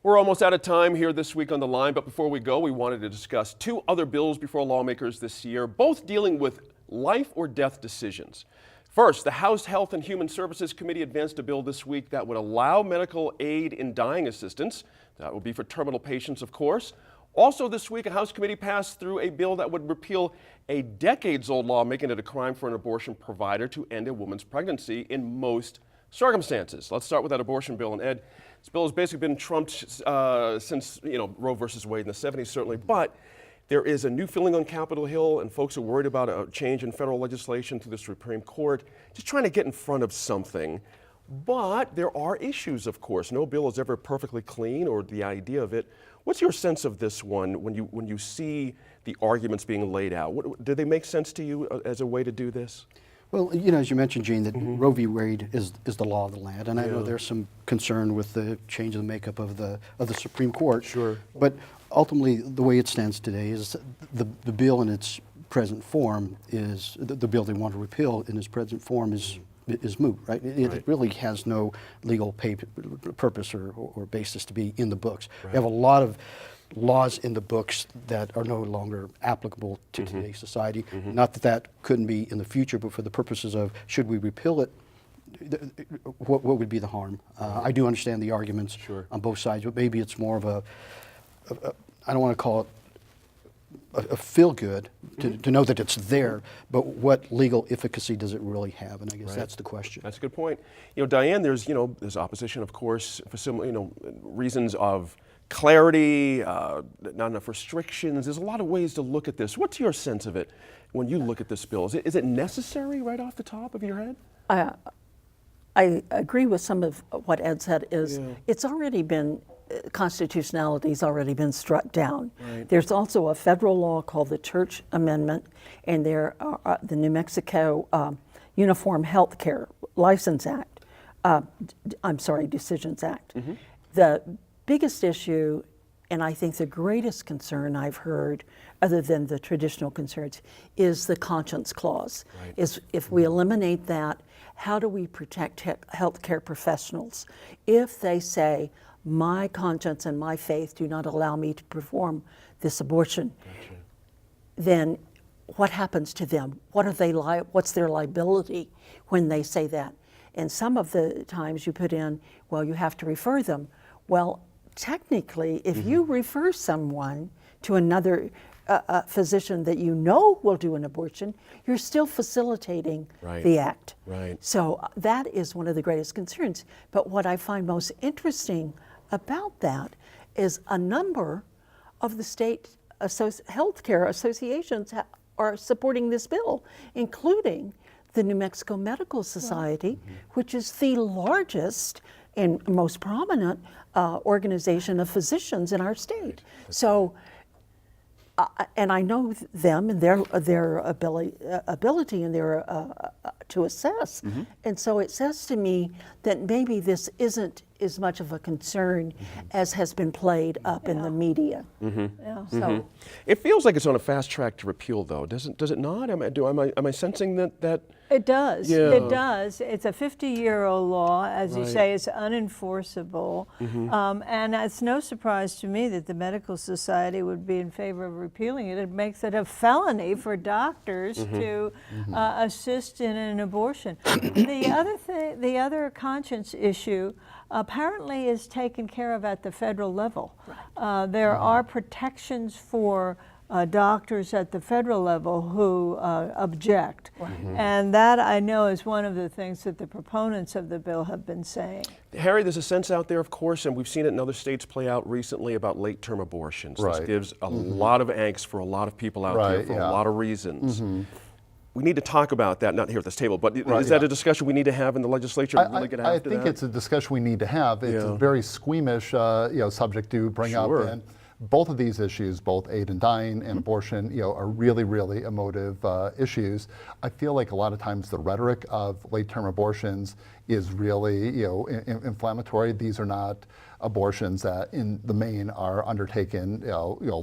We're almost out of time here this week on The Line, but before we go, we wanted to discuss two other bills before lawmakers this year, both dealing with life or death decisions. First, the House Health and Human Services Committee advanced a bill this week that would allow medical aid in dying assistance. That would be for terminal patients, of course. Also this week, a House committee passed through a bill that would repeal a decades-old law making it a crime for an abortion provider to end a woman's pregnancy in most circumstances. Let's start with that abortion bill. And Ed, this bill has basically been trumped since, Roe versus Wade in the 70s, certainly. But there is a new feeling on Capitol Hill, and folks are worried about a change in federal legislation through the Supreme Court, just trying to get in front of something. But there are issues, of course. No bill is ever perfectly clean, or the idea of it. What's your sense of this one when you see the arguments being laid out? Do they make sense to you as a way to do this? Well, as you mentioned, Gene, that Roe v. Wade is the law of the land, and I know there's some concern with the change in the makeup of the Supreme Court. Sure. But ultimately, the way it stands today is the bill in its present form is the bill they want to repeal in its present form is moot, right? It really has no legal purpose or basis to be in the books. Right. We have a lot of laws in the books that are no longer applicable to today's society. Not that that couldn't be in the future, but for the purposes of should we repeal it, what would be the harm? I do understand the arguments on both sides, but maybe it's more of I don't want to call it a feel-good to know that it's there, but what legal efficacy does it really have? And I guess that's the question. That's a good point. Diane, there's opposition, of course, for some reasons of clarity, not enough restrictions. There's a lot of ways to look at this. What's your sense of it when you look at this bill? Is it necessary right off the top of your head? I agree with some of what Ed said. It's already been, constitutionality's already been struck down. Right. There's also a federal law called the Church Amendment, and there are the New Mexico Uniform Health Care License Act. Decisions Act. The biggest issue, and I think the greatest concern I've heard, other than the traditional concerns, is the conscience clause. Right. Is if we eliminate that, how do we protect healthcare professionals if they say, my conscience and my faith do not allow me to perform this abortion? Gotcha. Then what happens to them? What's their liability when they say that? And some of the times you put in, well, you have to refer them. Well, technically, if you refer someone to another physician that you know will do an abortion, you're still facilitating the act. Right. So that is one of the greatest concerns. But what I find most interesting about that is a number of the state healthcare associations are supporting this bill, including the New Mexico Medical Society, which is the largest and most prominent organization of physicians in our state. So, and I know them and their ability and their to assess. And so it says to me that maybe this isn't as much of a concern as has been played up in the media. So It feels like it's on a fast track to repeal, though. Does it not? Am I sensing that? It does. Yeah. It does. It's a 50-year-old law, as you say. It's unenforceable, and it's no surprise to me that the Medical Society would be in favor of repealing it. It makes it a felony for doctors to assist in an abortion. The other conscience issue apparently is taken care of at the federal level. There are protections for doctors at the federal level who object. And that, I know, is one of the things that the proponents of the bill have been saying. Harry, there's a sense out there, of course, and we've seen it in other states play out recently about late-term abortions. This gives a lot of angst for a lot of people out there for a lot of reasons. We need to talk about that, not here at this table, but is that a discussion we need to have in the legislature? I think it's a discussion we need to have. It's a very squeamish subject to bring up. And both of these issues, both aid in dying and abortion, are really, really emotive issues. I feel like a lot of times the rhetoric of late-term abortions is really, inflammatory. These are not abortions that, in the main, are undertaken,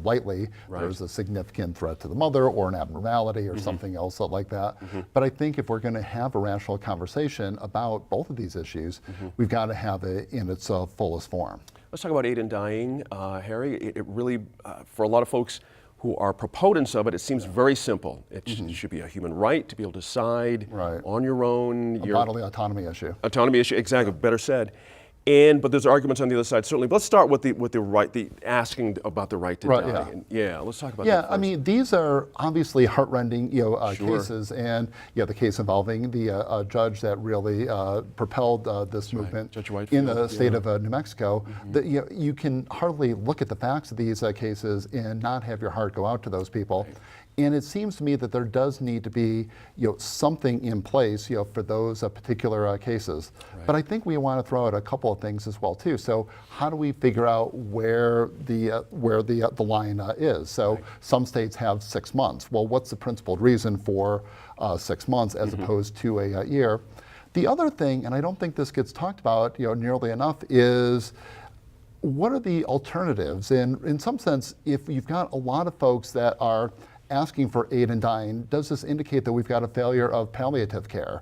lightly. There's a significant threat to the mother, or an abnormality, or something else like that. But I think if we're going to have a rational conversation about both of these issues, we've got to have it in its fullest form. Let's talk about aid in dying, Harry. It really, for a lot of folks who are proponents of it, it seems very simple. It should be a human right to be able to decide on your own. A bodily autonomy issue. Autonomy issue, exactly, better said. But there's arguments on the other side, certainly. But let's start with the right, the asking about the right to die. Yeah. And, let's talk about that Yeah, first. I mean, these are obviously heartrending, cases, and the case involving the judge that really propelled this movement Judge in Whitefield, the state of New Mexico. You can hardly look at the facts of these cases and not have your heart go out to those people. And it seems to me that there does need to be, something in place, for those particular cases. But I think we want to throw out a couple of things as well too. So how do we figure out where the line is? So some states have 6 months. Well, what's the principled reason for 6 months as opposed to a year? The other thing, and I don't think this gets talked about, nearly enough, is what are the alternatives? And in some sense, if you've got a lot of folks that are asking for aid in dying, does this indicate that we've got a failure of palliative care?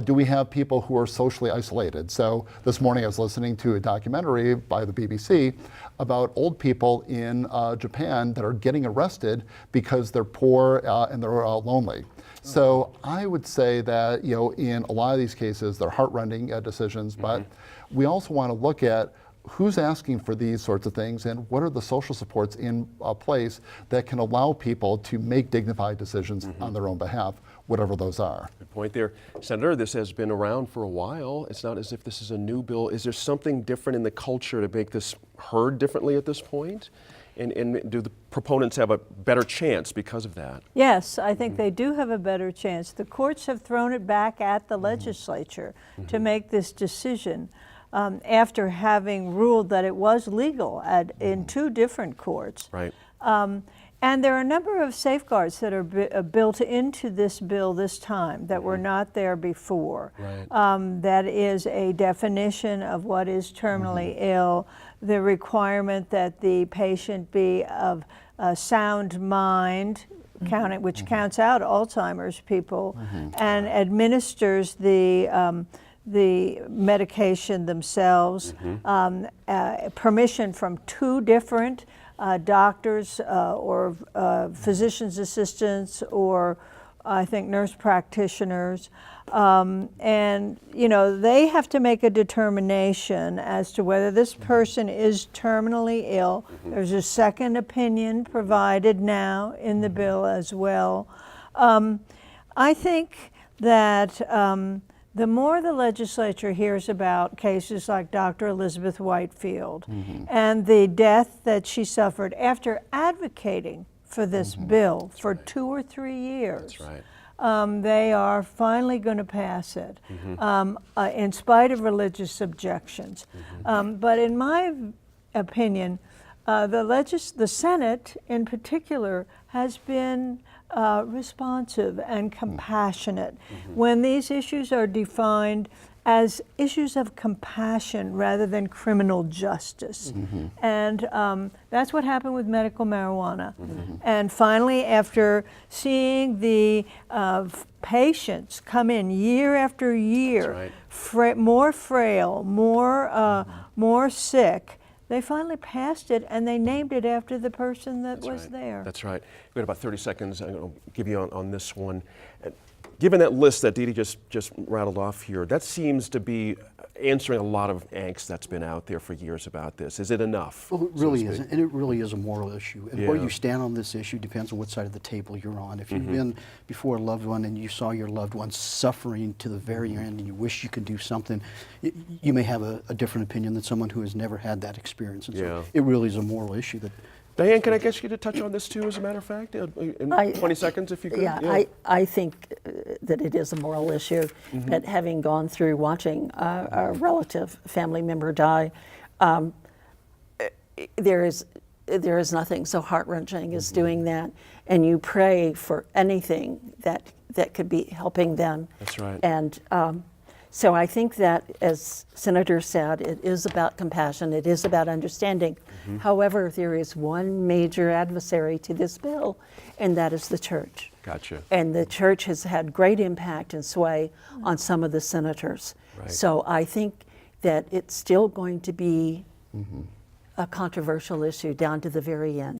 Do we have people who are socially isolated? So this morning I was listening to a documentary by the BBC about old people in Japan that are getting arrested because they're poor and they're lonely. So I would say that, in a lot of these cases, they're heartrending decisions, but we also want to look at who's asking for these sorts of things and what are the social supports in place that can allow people to make dignified decisions on their own behalf, whatever those are. Good point there. Senator, this has been around for a while. It's not as if this is a new bill. Is there something different in the culture to make this heard differently at this point? And do the proponents have a better chance because of that? Yes, I think they do have a better chance. The courts have thrown it back at the legislature to make this decision. After having ruled that it was legal in 2 different courts. Right. And there are a number of safeguards that are built into this bill this time that were not there before. Right. That is a definition of what is terminally ill, the requirement that the patient be of a sound mind, which counts out Alzheimer's people, and administers the medication themselves, permission from 2 different doctors or physician's assistants or I think nurse practitioners. And, they have to make a determination as to whether this person is terminally ill. There's a second opinion provided now in the bill as well. I think that the more the legislature hears about cases like Dr. Elizabeth Whitefield and the death that she suffered after advocating for this bill for 2 or 3 years, That's right. they are finally going to pass it in spite of religious objections. But in my opinion, the Senate in particular has been responsive and compassionate. When these issues are defined as issues of compassion rather than criminal justice. And that's what happened with medical marijuana. And finally, after seeing the patients come in year after year, more frail, more sick, they finally passed it, and they named it after the person that was there. That's right. We got about 30 seconds. I'm going to give you on this one. Given that list that Dee Dee just rattled off here, that seems to be answering a lot of angst that's been out there for years about this. Is it enough? Well, it really isn't, and it really is a moral issue. And where Yeah. you stand on this issue depends on what side of the table you're on. If you've been before a loved one and you saw your loved one suffering to the very end and you wish you could do something, you may have a different opinion than someone who has never had that experience. And so it really is a moral issue that. Diane, can I get you to touch on this too, as a matter of fact, in 20 seconds, if you could? Yeah, I think that it is a moral issue. But having gone through watching a relative, family member die, there is nothing so heart-wrenching as doing that. And you pray for anything that could be helping them. That's right. And so I think that, as Senator said, it is about compassion, it is about understanding. However, there is one major adversary to this bill, and that is the church. Gotcha. And the church has had great impact and sway on some of the senators. Right. So I think that it's still going to be a controversial issue down to the very end.